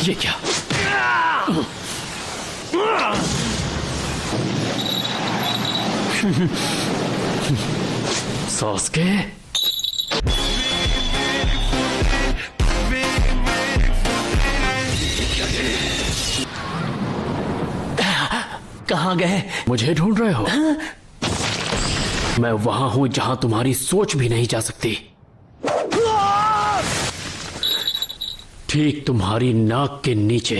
ये क्या? सास्के? कहाँ गए? मुझे ढूंढ रहे हो? मैं वहां हूं जहां तुम्हारी सोच भी नहीं जा सकती। ठीक तुम्हारी नाक के नीचे।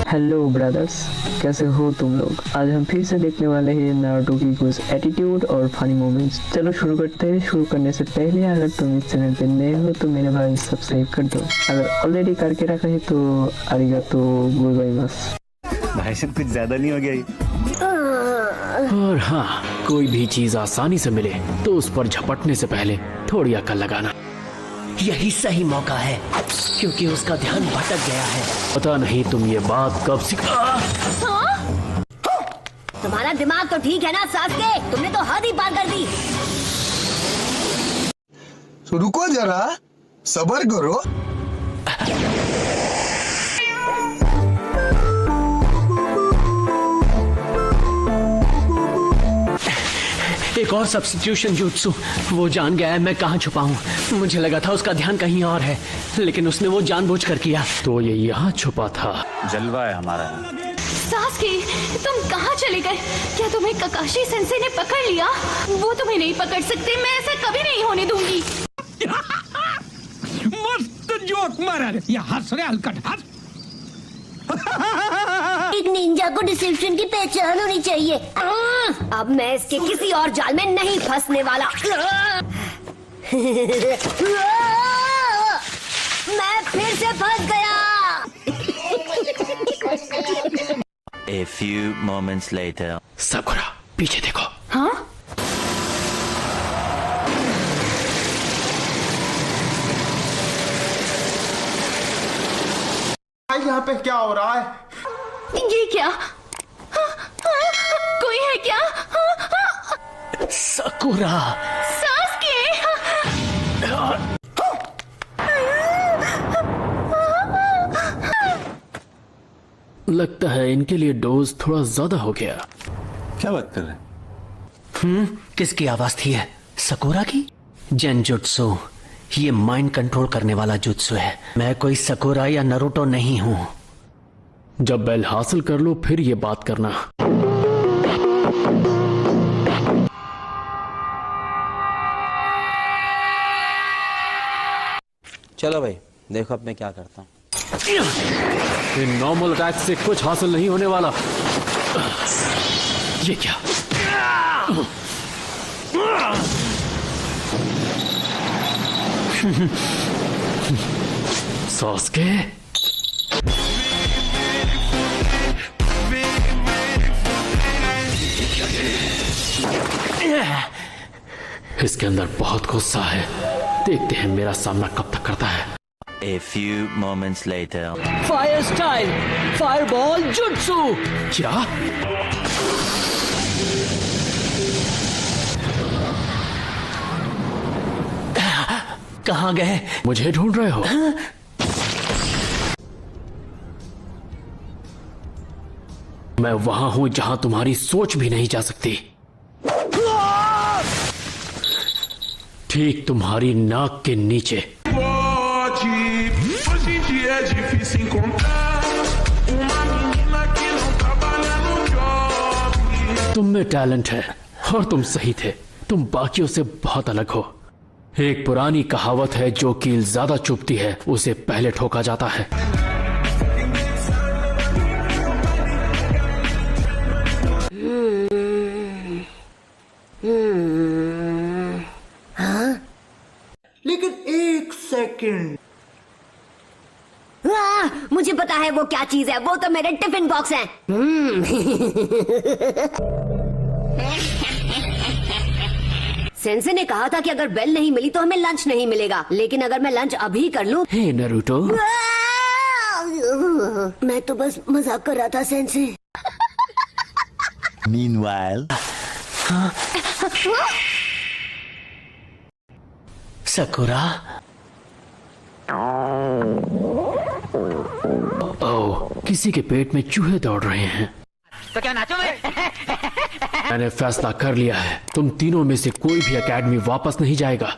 हेलो ब्रदर्स, कैसे हो तुम लोग? आज हम फिर से देखने वाले हैं नारुतो की कुछ एटीट्यूड और फनी मोमेंट्स। चलो शुरू करते हैं। शुरू करने से पहले अगर तुम इस चैनल पे नए हो तो मेरे भाई सब्सक्राइब कर दो। अगर ऑलरेडी करके रखा है तो अरिगातो गोजाइमासु। भाई साहब कुछ ज्यादा नहीं हो गया ये? और हाँ, कोई भी चीज आसानी से मिले तो उस पर झपटने से पहले थोड़ी अकल लगाना। यही सही मौका है क्योंकि उसका ध्यान भटक गया है। पता नहीं तुम ये बात कब सीखा। तुम्हारा दिमाग तो ठीक है ना सास्के? तुमने तो हद ही पार कर दी। तो रुको जरा, सब्र करो। एक और सब्स्टिट्यूशन जुत्सु। वो जान गया है मैं कहाँ छुपा हूँ। मुझे लगा था उसका ध्यान कहीं और है, लेकिन उसने वो जानबूझकर किया। तो ये यहाँ छुपा था। जलवा है हमारा। सास्के, तुम कहाँ चले गए? क्या तुम्हें ककाशी सेंसे ने पकड़ लिया? वो तुम्हें नहीं पकड़ सकते। मैं ऐसा कभी नहीं होने दूंगी। मस्त जोक मारा रे। ये हंस रहे हलकट हंस। एक निंजा को डिसेप्शन की पहचान होनी चाहिए। अब मैं इसके किसी और जाल में नहीं फंसने वाला। मैं फिर से फंस गया। A few moments later. साकुरा, पीछे देखो। हाँ? यहाँ पे क्या हो रहा है? ये क्या? कोई है क्या? साकुरा। सास्के! लगता है इनके लिए डोज थोड़ा ज्यादा हो गया। क्या बात कर रहे हैं? किसकी आवाज थी? है सकुरा की? जेनजुत्सु, ये माइंड कंट्रोल करने वाला जुत्सु है। मैं कोई सकुरा या नारुतो नहीं हूँ। जब बेल हासिल कर लो फिर ये बात करना। चलो भाई, देखो अब मैं क्या करता हूँ। इन नॉर्मल अटैक से कुछ हासिल नहीं होने वाला। ये क्या? सास्के? इसके अंदर बहुत गुस्सा है। देखते हैं मेरा सामना कब तक करता है। A few moments later. Fire style, fireball jutsu. क्या? कहाँ गए? मुझे ढूंढ रहे हो? मैं वहां हूं जहां तुम्हारी सोच भी नहीं जा सकती। ठीक तुम्हारी नाक के नीचे। तुम में टैलेंट है और तुम सही थे। तुम बाकियों से बहुत अलग हो। एक पुरानी कहावत है, जो कील ज्यादा चुभती है उसे पहले ठोका जाता है। लेकिन एक सेकंड, मुझे पता है वो क्या चीज है। वो तो मेरे टिफिन बॉक्स हैं। सेंसे ने कहा था कि अगर बेल नहीं मिली तो हमें लंच नहीं मिलेगा, लेकिन अगर मैं लंच अभी कर लूं। हे नारुतो, मैं तो बस मजाक कर रहा था सेंसे। Meanwhile. सकुरा। ओह, किसी के पेट में चूहे दौड़ रहे हैं। तो क्या नाचो मैंने फैसला कर लिया है, तुम तीनों में से कोई भी एकेडमी वापस नहीं जाएगा।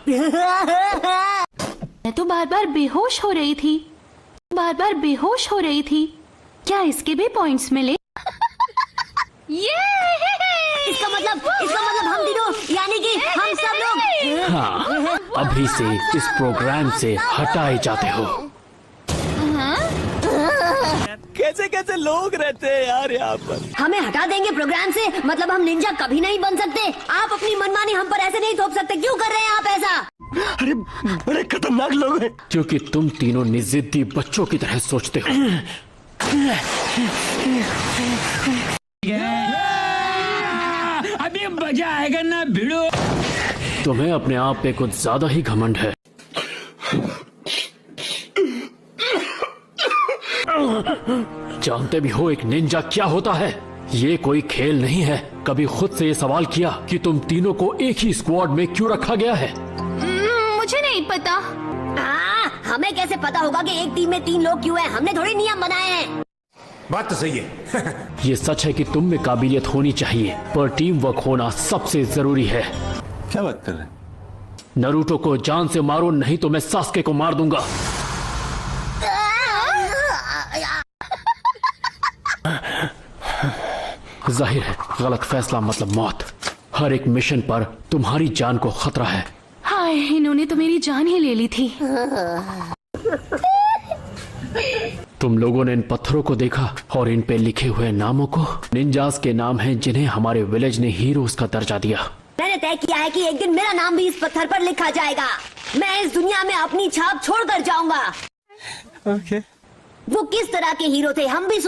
मैं तो बार बार बेहोश हो रही थी, बार बार बेहोश हो रही थी। क्या इसके भी पॉइंट्स मिले? ये इसका मतलब हम तीनों यानी कि हम सब लोग। हाँ, अभी से इस प्रोग्राम से हटाए जाते हो। कैसे कैसे लोग रहते हैं यार यहाँ पर। हमें हटा देंगे प्रोग्राम से, मतलब हम निंजा कभी नहीं बन सकते। आप अपनी मनमानी हम पर ऐसे नहीं थोप सकते। क्यों कर रहे हैं आप ऐसा? अरे बड़े खतरनाक लोग हैं। क्योंकि तुम तीनों निजिद्दी बच्चों की तरह सोचते हो। अभी मजा आएगा ना भिड़ो। तुम्हें अपने आप पे कुछ ज्यादा ही घमंड है। जानते भी हो एक निंजा क्या होता है? ये कोई खेल नहीं है। कभी खुद से ये सवाल किया कि तुम तीनों को एक ही स्क्वाड में क्यों रखा गया है? मुझे नहीं पता। हमें कैसे पता होगा कि एक टीम में 3 लोग क्यों हैं? हमने थोड़ी नियम बनाए हैं। बात तो सही है। ये सच है कि तुम में काबिलियत होनी चाहिए, पर टीम वर्क होना सबसे जरूरी है। क्या बात कर रहे हैं? नरूटो को जान से मारो, नहीं तो मैं सास्के को मार दूंगा। जाहिर है गलत फैसला मतलब मौत। हर एक मिशन पर तुम्हारी जान को खतरा है। हाय, इन्होंने तो मेरी जान ही ले ली थी। तुम लोगों ने इन पत्थरों को देखा और इन पे लिखे हुए नामों को? निंजास के नाम हैं जिन्हें हमारे विलेज ने हीरोज का दर्जा दिया। मैंने तय किया है कि एक दिन मेरा नाम भी इस पत्थर पर लिखा जाएगा। मैं इस दुनिया में अपनी छाप छोड़कर जाऊंगा। ओके। वो किस तरह के हीरो थे हम भी